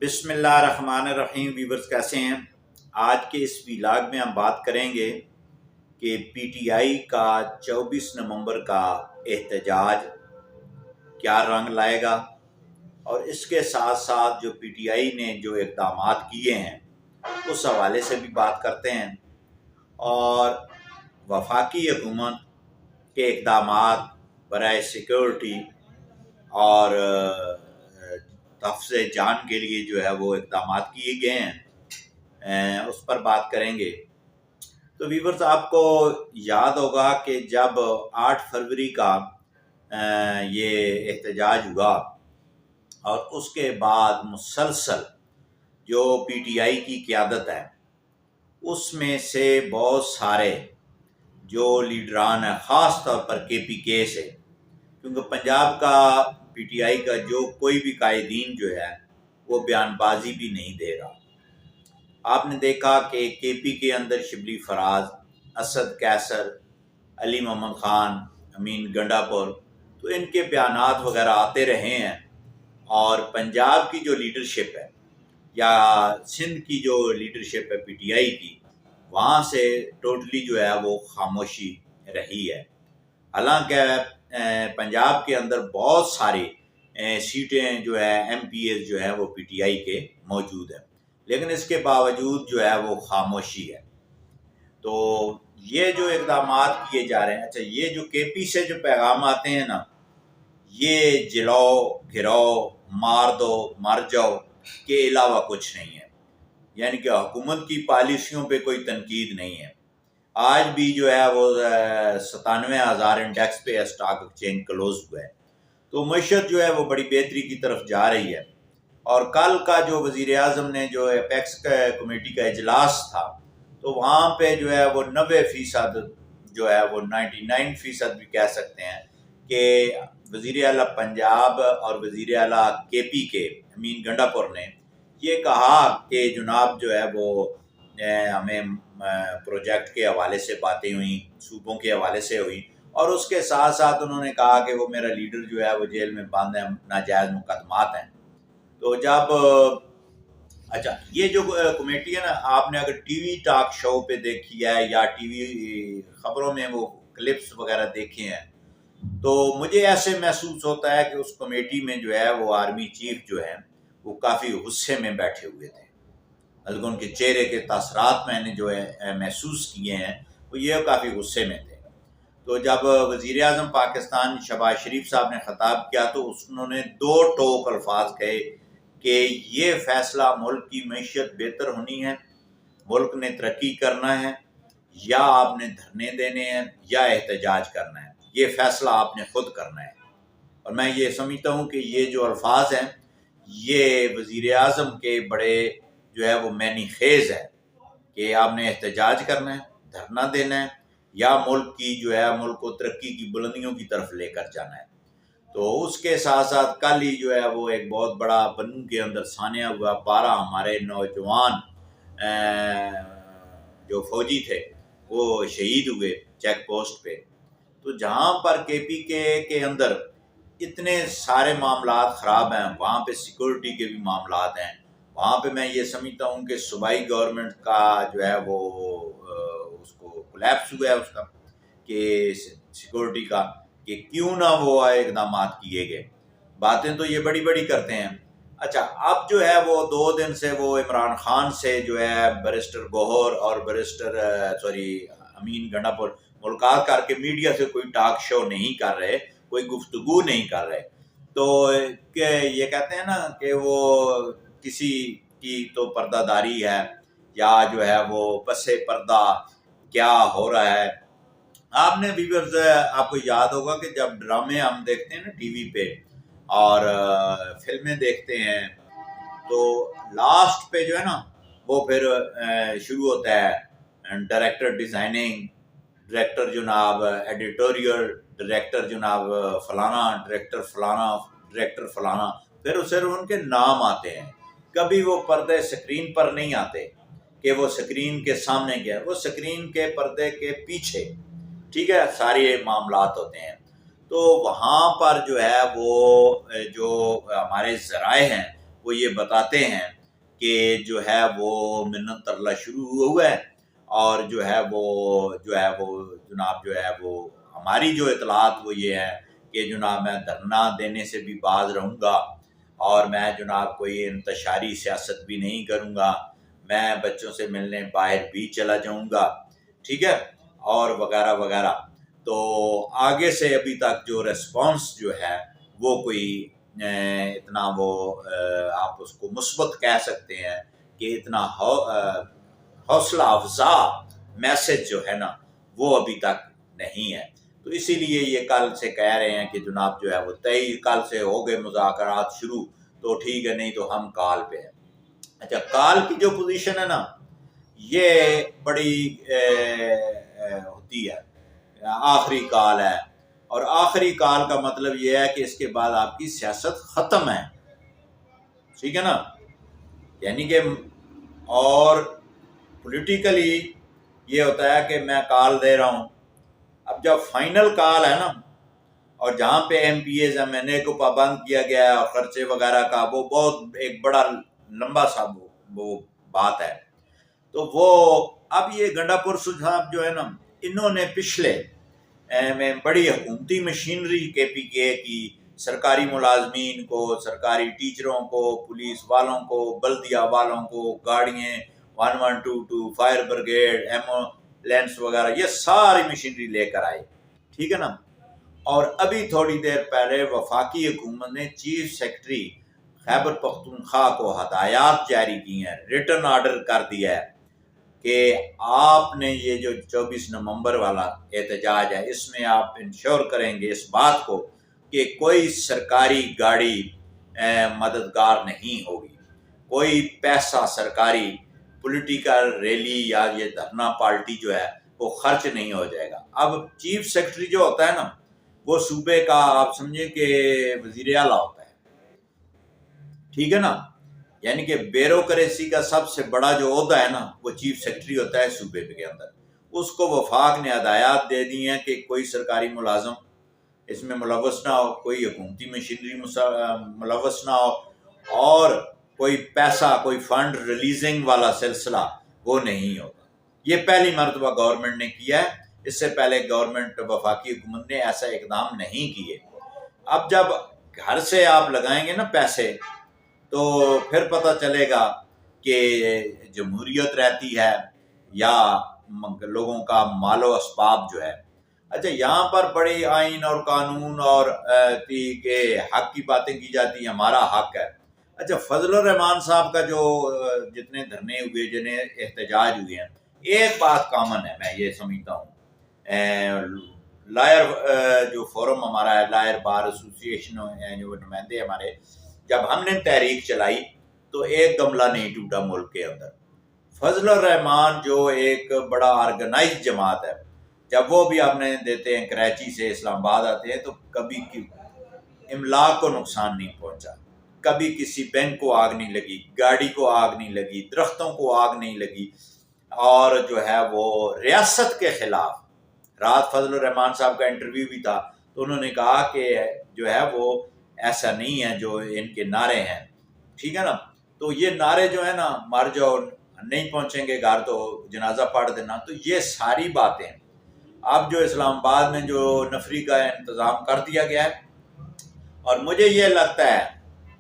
بسم اللہ الرحمن الرحیم۔ ویورز کیسے ہیں؟ آج کے اس ویلاگ میں ہم بات کریں گے کہ پی ٹی آئی کا 24 نومبر کا احتجاج کیا رنگ لائے گا، اور اس کے ساتھ ساتھ جو پی ٹی آئی نے جو اقدامات کیے ہیں اس حوالے سے بھی بات کرتے ہیں، اور وفاقی حکومت کے اقدامات برائے سیکورٹی اور تحفظ جان کے لیے جو ہے وہ اقدامات کیے گئے ہیں، اس پر بات کریں گے۔ تو ویورز، آپ کو یاد ہوگا کہ جب 8 فروری کا یہ احتجاج ہوا اور اس کے بعد مسلسل جو پی ٹی آئی کی قیادت ہے اس میں سے بہت سارے جو لیڈران ہیں، خاص طور پر کے پی کے سے، کیونکہ پنجاب کا پی ٹی آئی کا جو کوئی بھی قائدین جو ہے وہ بیان بازی بھی نہیں دے رہا۔ آپ نے دیکھا کہ کے پی کے اندر شبلی فراز، اسد کیسر، علی محمد خان، امین گنڈا پور، تو ان کے بیانات وغیرہ آتے رہے ہیں، اور پنجاب کی جو لیڈرشپ ہے یا سندھ کی جو لیڈرشپ ہے پی ٹی آئی کی، وہاں سے ٹوٹلی جو ہے وہ خاموشی رہی ہے۔ حالانکہ پنجاب کے اندر بہت ساری سیٹیں جو ہے ایم پی ایز جو ہیں وہ پی ٹی آئی کے موجود ہیں، لیکن اس کے باوجود جو ہے وہ خاموشی ہے۔ تو یہ جو اقدامات کیے جا رہے ہیں، اچھا، یہ جو کے پی سے جو پیغام آتے ہیں نا، یہ جلاؤ، گھراؤ، مار دو، مر جاؤ کے علاوہ کچھ نہیں ہے، یعنی کہ حکومت کی پالیسیوں پہ کوئی تنقید نہیں ہے۔ آج بھی جو ہے وہ 97,000 انڈیکس پہ اسٹاک ایکسچینج کلوز ہوا ہے، تو معیشت جو ہے وہ بڑی بہتری کی طرف جا رہی ہے۔ اور کل کا جو وزیر اعظم نے جو اپیکس کمیٹی کا اجلاس تھا، تو وہاں پہ جو ہے وہ 90% جو ہے وہ 99% بھی کہہ سکتے ہیں کہ وزیر اعلیٰ پنجاب اور وزیر اعلیٰ کے پی کے امین گنڈا پور نے یہ کہا کہ جناب جو ہے وہ ہمیں پروجیکٹ کے حوالے سے باتیں ہوئیں، صوبوں کے حوالے سے ہوئی، اور اس کے ساتھ ساتھ انہوں نے کہا کہ وہ میرا لیڈر جو ہے وہ جیل میں بند ہے، ناجائز مقدمات ہیں۔ تو جب اچھا، یہ جو کمیٹی ہے نا، آپ نے اگر ٹی وی ٹاک شو پہ دیکھی ہے یا ٹی وی خبروں میں وہ کلپس وغیرہ دیکھے ہیں، تو مجھے ایسے محسوس ہوتا ہے کہ اس کمیٹی میں جو ہے وہ آرمی چیف جو ہے وہ کافی غصے میں بیٹھے ہوئے تھے، بلکہ ان کے چہرے کے تاثرات میں نے جو ہے محسوس کیے ہیں وہ یہ کافی غصے میں تھے۔ تو جب وزیر اعظم پاکستان شہباز شریف صاحب نے خطاب کیا تو انہوں نے 2 ٹوک الفاظ کہے کہ یہ فیصلہ ملک کی معیشت بہتر ہونی ہے، ملک نے ترقی کرنا ہے، یا آپ نے دھرنے دینے ہیں یا احتجاج کرنا ہے، یہ فیصلہ آپ نے خود کرنا ہے۔ اور میں یہ سمجھتا ہوں کہ یہ جو الفاظ ہیں یہ وزیر اعظم کے بڑے جو ہے وہ معنی خیز ہے کہ آپ نے احتجاج کرنا ہے، دھرنا دینا ہے، یا ملک کی جو ہے ملک کو ترقی کی بلندیوں کی طرف لے کر جانا ہے۔ تو اس کے ساتھ ساتھ کل ہی جو ہے وہ ایک بہت بڑا بنوں کے اندر سانحہ ہوا، 12 ہمارے نوجوان جو فوجی تھے وہ شہید ہوئے چیک پوسٹ پہ۔ تو جہاں پر کے پی کے اندر اتنے سارے معاملات خراب ہیں، وہاں پہ سیکورٹی کے بھی معاملات ہیں، وہاں پہ میں یہ سمجھتا ہوں کہ صوبائی گورنمنٹ کا جو ہے وہ اس کو کولیپس ہوا ہے اس کا، کہ سیکورٹی کا، کہ کیوں نہ وہ اقدامات کیے گئے۔ باتیں تو یہ بڑی بڑی کرتے ہیں۔ اچھا، اب جو ہے وہ 2 دن سے وہ عمران خان سے جو ہے بیرسٹر گوہر اور امین گنڈا پور ملاقات کر کے میڈیا سے کوئی ٹاک شو نہیں کر رہے، کوئی گفتگو نہیں کر رہے، تو کہ یہ کہتے ہیں نا کہ وہ کسی کی تو پردہ داری ہے، یا جو ہے وہ پس پردہ کیا ہو رہا ہے۔ آپ نے ویورز، آپ کو یاد ہوگا کہ جب ڈرامے ہم دیکھتے ہیں نا ٹی وی پہ اور فلمیں دیکھتے ہیں، تو لاسٹ پہ جو ہے نا وہ پھر شروع ہوتا ہے ڈائریکٹر ڈیزائننگ، ڈائریکٹر جناب ایڈیٹوریل، ڈائریکٹر جناب فلانا، ڈائریکٹر فلانا، ڈائریکٹر فلانا، پھر صرف ان کے نام آتے ہیں، کبھی وہ پردے سکرین پر نہیں آتے کہ وہ سکرین کے سامنے گیا، وہ سکرین کے پردے کے پیچھے، ٹھیک ہے، سارے معاملات ہوتے ہیں۔ تو وہاں پر جو ہے وہ جو ہمارے ذرائع ہیں وہ یہ بتاتے ہیں کہ جو ہے وہ منت ترلا شروع ہوا ہے، اور جو ہے وہ جناب جو ہے وہ ہماری جو اطلاعات وہ یہ ہے کہ جناب میں دھرنا دینے سے بھی باز رہوں گا، اور میں جناب کوئی انتشاری سیاست بھی نہیں کروں گا، میں بچوں سے ملنے باہر بھی چلا جاؤں گا، ٹھیک ہے، اور وغیرہ وغیرہ۔ تو آگے سے ابھی تک جو ریسپانس جو ہے وہ کوئی اتنا وہ آپ اس کو مثبت کہہ سکتے ہیں کہ اتنا حوصلہ افزا میسج جو ہے نا وہ ابھی تک نہیں ہے۔ تو اسی لیے یہ کل سے کہہ رہے ہیں کہ جناب جو ہے وہ کل سے ہو گئے مذاکرات شروع، تو ٹھیک ہے، نہیں تو ہم کال پہ ہیں۔ اچھا، کال کی جو پوزیشن ہے نا یہ بڑی ہوتی ہے، آخری کال ہے، اور آخری کال کا مطلب یہ ہے کہ اس کے بعد آپ کی سیاست ختم ہے، ٹھیک ہے نا، یعنی کہ اور پولیٹیکلی یہ ہوتا ہے کہ میں کال دے رہا ہوں، اب جب فائنل کال ہے نا، اور جہاں پہ MPs MNA کو پابند کیا گیا ہے اور خرچے وغیرہ کا، وہ بہت ایک بڑا لمبا سا وہ بات ہے، تو وہ اب یہ گنڈا پور صاحب جو ہے نا انہوں نے پچھلے میں بڑی حکومتی مشینری کے پی کے کی، سرکاری ملازمین کو، سرکاری ٹیچروں کو، پولیس والوں کو، بلدیہ والوں کو، گاڑیاں 1122 فائر بریگیڈ، ایمبولینس وغیرہ، یہ ساری مشینری لے کر آئے، ٹھیک ہے نا۔ اور ابھی تھوڑی دیر پہلے وفاقی حکومت نے چیف سیکرٹری خیبر پختونخوا کو ہدایات جاری کی ہیں، ریٹن آرڈر کر دیا ہے کہ آپ نے یہ جو 24 نومبر والا احتجاج ہے اس میں آپ انشور کریں گے اس بات کو کہ کوئی سرکاری گاڑی مددگار نہیں ہوگی، کوئی پیسہ سرکاری پولیٹیکل ریلی یا یہ دھرنا پارٹی جو ہے وہ خرچ نہیں ہو جائے گا۔ اب چیف سیکرٹری جو ہوتا ہے نا وہ صوبے کا آپ سمجھیں کہ وزیر اعلیٰ ہوتا ہے، ٹھیک ہے نا، یعنی کہ بیوروکریسی کا سب سے بڑا جو عہدہ ہے نا وہ چیف سیکرٹری ہوتا ہے صوبے کے اندر۔ اس کو وفاق نے ہدایات دے دی ہیں کہ کوئی سرکاری ملازم اس میں ملوث نہ ہو، کوئی حکومتی مشینری ملوث نہ ہو، اور کوئی پیسہ، کوئی فنڈ ریلیزنگ والا سلسلہ وہ نہیں ہوگا۔ یہ پہلی مرتبہ گورنمنٹ نے کیا ہے، اس سے پہلے گورنمنٹ وفاقی حکومت نے ایسا اقدام نہیں کیے۔ اب جب گھر سے آپ لگائیں گے نا پیسے تو پھر پتہ چلے گا کہ جمہوریت رہتی ہے یا لوگوں کا مال و اسباب جو ہے۔ اچھا، یہاں پر بڑی آئین اور قانون اور کہ حق کی باتیں کی جاتی ہیں، ہمارا حق ہے۔ اچھا، فضل الرحمان صاحب کا جو جتنے دھرنے ہوئے، جتنے احتجاج ہوئے ہیں، ایک بات کامن ہے، میں یہ سمجھتا ہوں، لائر جو فورم ہمارا ہے، لائر بار ایسوسی ایشن جو نمائندے ہمارے، جب ہم نے تحریک چلائی تو ایک گملہ نہیں ٹوٹا ملک کے اندر۔ فضل الرحمان جو ایک بڑا آرگنائز جماعت ہے، جب وہ بھی اپنے دیتے ہیں کراچی سے اسلام آباد آتے ہیں تو کبھی املاک کو نقصان نہیں پہنچا، کبھی کسی بینک کو آگ نہیں لگی، گاڑی کو آگ نہیں لگی، درختوں کو آگ نہیں لگی، اور جو ہے وہ ریاست کے خلاف۔ رات فضل الرحمان صاحب کا انٹرویو بھی تھا تو انہوں نے کہا کہ جو ہے وہ ایسا نہیں ہے جو ان کے نعرے ہیں، ٹھیک ہے نا۔ تو یہ نعرے جو ہے نا، مر جاؤ، نہیں پہنچیں گے گھر تو جنازہ پڑھ دینا، تو یہ ساری باتیں اب جو اسلام آباد میں جو نفری کا انتظام کر دیا گیا ہے، اور مجھے یہ لگتا ہے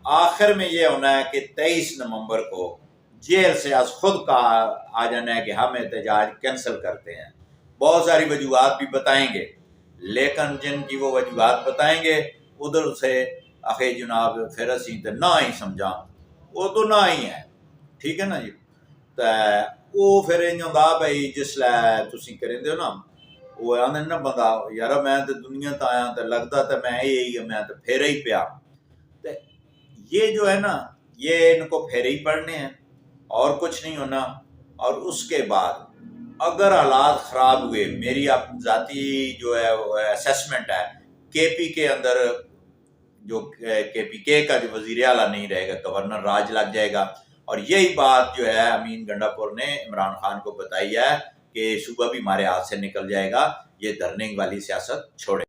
آخر میں یہ ہونا ہے کہ 23 نومبر کو جیل سے از خود کا آ جانا ہے کہ ہم احتجاج کینسل کرتے ہیں۔ بہت ساری وجوہات بھی بتائیں گے، لیکن جن کی وہ وجوہات بتائیں گے ادھر سے آخر جناب پھر اسی تو نہ ہی سمجھا، وہ تو نہ ہی ہے، ٹھیک ہے نا جی۔ تو وہ پھر انہوں بھائی جسلے تسی کریں دے ہو نا، وہ آدھے نا بندہ یار میں تو دنیا تا آیا تو لگتا تو میں یہی میں تو پھر ہی پیا، تو یہ جو ہے نا یہ ان کو پھر ہی پڑھنے ہیں اور کچھ نہیں ہونا۔ اور اس کے بعد اگر حالات خراب ہوئے، میری اب ذاتی جو ہے اسیسمنٹ ہے، کے پی کے اندر جو کے پی کے کا جو وزیر اعلیٰ نہیں رہے گا، گورنر راج لگ جائے گا، اور یہی بات جو ہے امین گنڈا پور نے عمران خان کو بتائی ہے کہ صوبہ بھی ہمارے ہاتھ سے نکل جائے گا، یہ دھرنے والی سیاست چھوڑے۔